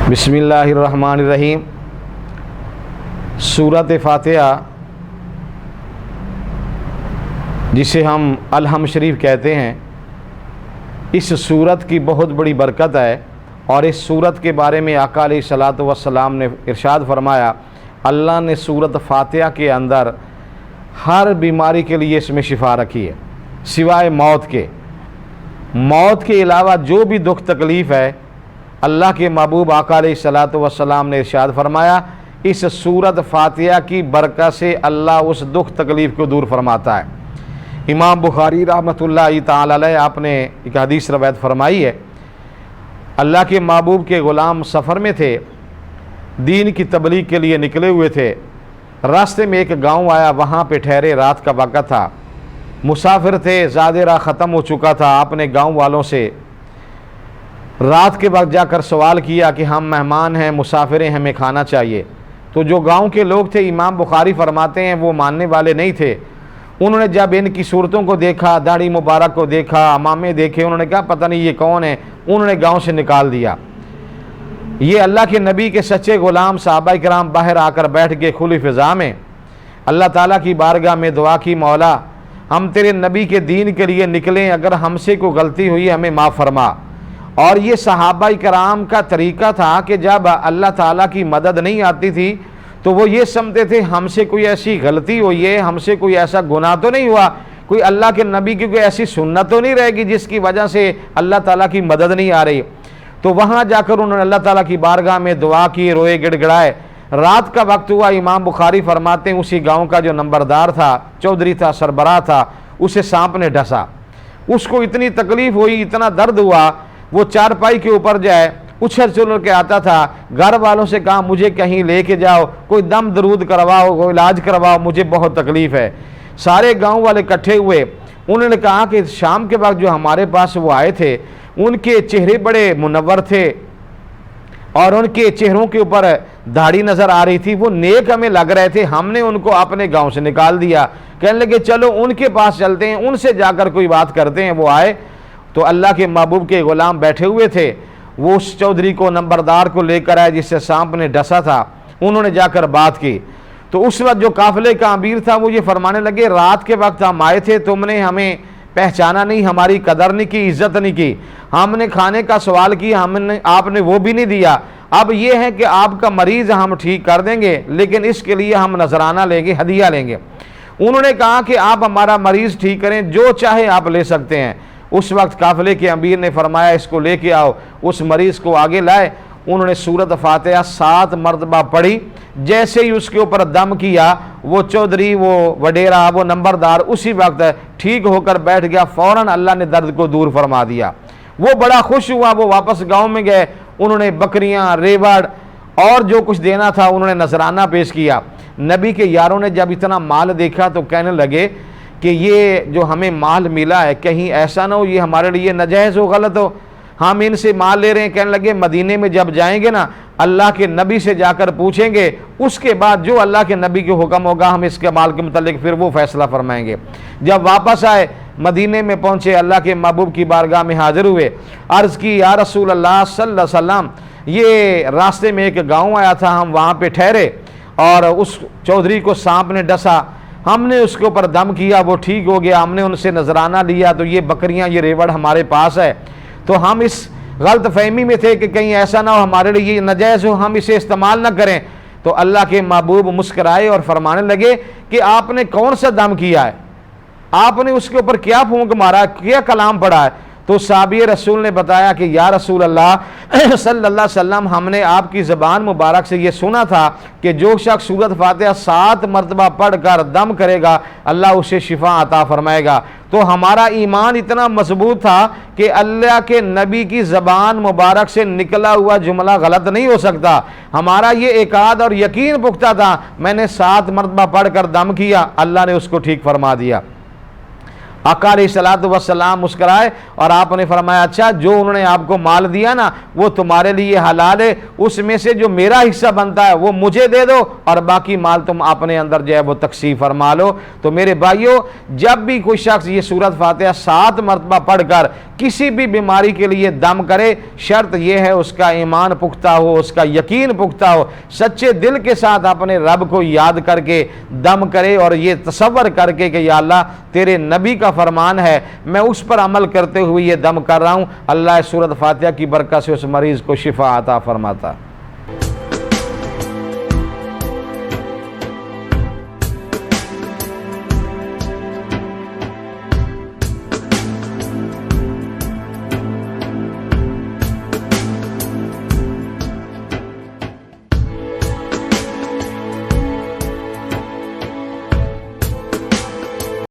بسم اللہ الرحمن الرحیم۔ سورۃ فاتحہ جسے ہم الحم شریف کہتے ہیں، اس سورت کی بہت بڑی برکت ہے، اور اس سورت کے بارے میں آقا علیہ الصلوۃ والسلام نے ارشاد فرمایا، اللہ نے سورت فاتحہ کے اندر ہر بیماری کے لیے اس میں شفا رکھی ہے سوائے موت کے علاوہ جو بھی دکھ تکلیف ہے، اللہ کے محبوب آقا علیہ الصلوۃ والسلام نے ارشاد فرمایا اس سورت فاتحہ کی برکت سے اللہ اس دکھ تکلیف کو دور فرماتا ہے۔ امام بخاری رحمۃ اللہ تعالی علیہ آپ نے ایک حدیث روایت فرمائی ہے، اللہ کے محبوب کے غلام سفر میں تھے، دین کی تبلیغ کے لیے نکلے ہوئے تھے، راستے میں ایک گاؤں آیا، وہاں پہ ٹھہرے، رات کا وقت تھا، مسافر تھے، زیادہ راہ ختم ہو چکا تھا۔ آپ نے گاؤں والوں سے رات کے وقت جا کر سوال کیا کہ ہم مہمان ہیں، مسافر ہیں، ہمیں کھانا چاہیے۔ تو جو گاؤں کے لوگ تھے، امام بخاری فرماتے ہیں وہ ماننے والے نہیں تھے۔ انہوں نے جب ان کی صورتوں کو دیکھا، داڑھی مبارک کو دیکھا، امامے دیکھے، انہوں نے کہا پتہ نہیں یہ کون ہے، انہوں نے گاؤں سے نکال دیا۔ یہ اللہ کے نبی کے سچے غلام صحابہ کرام باہر آ کر بیٹھ گئے کھلی فضا میں، اللہ تعالیٰ کی بارگاہ میں دعا کی، مولا ہم تیرے نبی کے دین کے لیے نکلیں، اگر ہم سے کوئی غلطی ہوئی ہمیں معاف فرما۔ اور یہ صحابہ کرام کا طریقہ تھا کہ جب اللہ تعالیٰ کی مدد نہیں آتی تھی تو وہ یہ سمجھتے تھے ہم سے کوئی ایسی غلطی ہوئی ہے، ہم سے کوئی ایسا گناہ تو نہیں ہوا، کوئی اللہ کے نبی کی کوئی ایسی سنت تو نہیں رہے گی جس کی وجہ سے اللہ تعالیٰ کی مدد نہیں آ رہی۔ تو وہاں جا کر انہوں نے اللہ تعالیٰ کی بارگاہ میں دعا کی، روئے، گڑ گڑائے۔ رات کا وقت ہوا، امام بخاری فرماتے ہیں اسی گاؤں کا جو نمبردار تھا، چودھری تھا، سربراہ تھا، اسے سانپ نے ڈسا۔ اس کو اتنی تکلیف ہوئی، اتنا درد ہوا، وہ چارپائی کے اوپر جائے، اچھل چل کے آتا تھا، گھر والوں سے کہا مجھے کہیں لے کے جاؤ، کوئی دم درود کرواؤ، کوئی علاج کرواؤ، مجھے بہت تکلیف ہے۔ سارے گاؤں والے اکٹھے ہوئے، انہوں نے کہا کہ شام کے وقت جو ہمارے پاس وہ آئے تھے ان کے چہرے بڑے منور تھے اور ان کے چہروں کے اوپر داڑھی نظر آ رہی تھی، وہ نیک ہمیں لگ رہے تھے، ہم نے ان کو اپنے گاؤں سے نکال دیا۔ کہنے لگے چلو ان کے پاس چلتے ہیں، ان سے جا کر کوئی بات کرتے ہیں۔ وہ آئے تو اللہ کے محبوب کے غلام بیٹھے ہوئے تھے، وہ اس چودھری کو، نمبردار کو لے کر آئے جس سے سانپ نے ڈسا تھا، انہوں نے جا کر بات کی۔ تو اس وقت جو قافلے کا امیر تھا وہ یہ فرمانے لگے رات کے وقت ہم آئے تھے، تم نے ہمیں پہچانا نہیں، ہماری قدر نہیں کی، عزت نہیں کی، ہم نے کھانے کا سوال کیا، آپ نے وہ بھی نہیں دیا۔ اب یہ ہے کہ آپ کا مریض ہم ٹھیک کر دیں گے، لیکن اس کے لیے ہم نذرانہ لیں گے، ہدیہ لیں گے۔ انہوں نے کہا کہ آپ ہمارا مریض ٹھیک کریں، جو چاہے آپ لے سکتے ہیں۔ اس وقت قافلے کے امیر نے فرمایا اس کو لے کے آؤ، اس مریض کو آگے لائے۔ انہوں نے سورت فاتحہ 7 مرتبہ پڑھی، جیسے ہی اس کے اوپر دم کیا، وہ چودھری، وہ وڈیرا، وہ نمبردار اسی وقت ٹھیک ہو کر بیٹھ گیا، فوراً اللہ نے درد کو دور فرما دیا۔ وہ بڑا خوش ہوا، وہ واپس گاؤں میں گئے، انہوں نے بکریاں، ریوڑ اور جو کچھ دینا تھا انہوں نے نذرانہ پیش کیا۔ نبی کے یاروں نے جب اتنا مال دیکھا تو کہنے لگے کہ یہ جو ہمیں مال ملا ہے کہیں ایسا نہ ہو یہ ہمارے لیے ناجائز ہو، غلط ہو، ہم ان سے مال لے رہے ہیں۔ کہنے لگے مدینے میں جب جائیں گے نا، اللہ کے نبی سے جا کر پوچھیں گے، اس کے بعد جو اللہ کے نبی کے حکم ہوگا ہم اس کے مال کے متعلق پھر وہ فیصلہ فرمائیں گے۔ جب واپس آئے، مدینے میں پہنچے، اللہ کے محبوب کی بارگاہ میں حاضر ہوئے، عرض کی یا رسول اللہ صلی اللہ علیہ وسلم، یہ راستے میں ایک گاؤں آیا تھا، ہم وہاں پہ ٹھہرے اور اس چودھری کو سانپ نے ڈسا، ہم نے اس کے اوپر دم کیا، وہ ٹھیک ہو گیا، ہم نے ان سے نذرانہ لیا، تو یہ بکریاں، یہ ریوڑ ہمارے پاس ہے، تو ہم اس غلط فہمی میں تھے کہ کہیں ایسا نہ ہو ہمارے لیے یہ ناجائز ہو، ہم اسے استعمال نہ کریں۔ تو اللہ کے محبوب مسکرائے اور فرمانے لگے کہ آپ نے کون سا دم کیا ہے، آپ نے اس کے اوپر کیا پھونک مارا، کیا کلام پڑھا ہے؟ تو صحابی رسول نے بتایا کہ یا رسول اللہ صلی اللہ علیہ وسلم، ہم نے آپ کی زبان مبارک سے یہ سنا تھا کہ جو شخص سورت فاتحہ 7 مرتبہ پڑھ کر دم کرے گا اللہ اسے شفا عطا فرمائے گا۔ تو ہمارا ایمان اتنا مضبوط تھا کہ اللہ کے نبی کی زبان مبارک سے نکلا ہوا جملہ غلط نہیں ہو سکتا، ہمارا یہ اعتقاد اور یقین پختہ تھا۔ میں نے 7 مرتبہ پڑھ کر دم کیا، اللہ نے اس کو ٹھیک فرما دیا۔ آقا علیہ الصلوۃ والسلام مسکرائے اور آپ نے فرمایا اچھا جو انہوں نے آپ کو مال دیا نا وہ تمہارے لیے حلال ہے، اس میں سے جو میرا حصہ بنتا ہے وہ مجھے دے دو اور باقی مال تم اپنے اندر جو ہے وہ تقسیم فرما لو۔ تو میرے بھائیوں، جب بھی کوئی شخص یہ سورۃ فاتحہ 7 مرتبہ پڑھ کر کسی بھی بیماری کے لیے دم کرے، شرط یہ ہے اس کا ایمان پختہ ہو، اس کا یقین پختہ ہو، سچے دل کے ساتھ اپنے رب کو یاد کر کے دم کرے اور یہ تصور کر کے کہ یا اللہ تیرے نبی کا فرمان ہے، میں اس پر عمل کرتے ہوئے یہ دم کر رہا ہوں، اللہ سورۃ فاتحہ کی برکت سے اس مریض کو شفا عطا فرماتا۔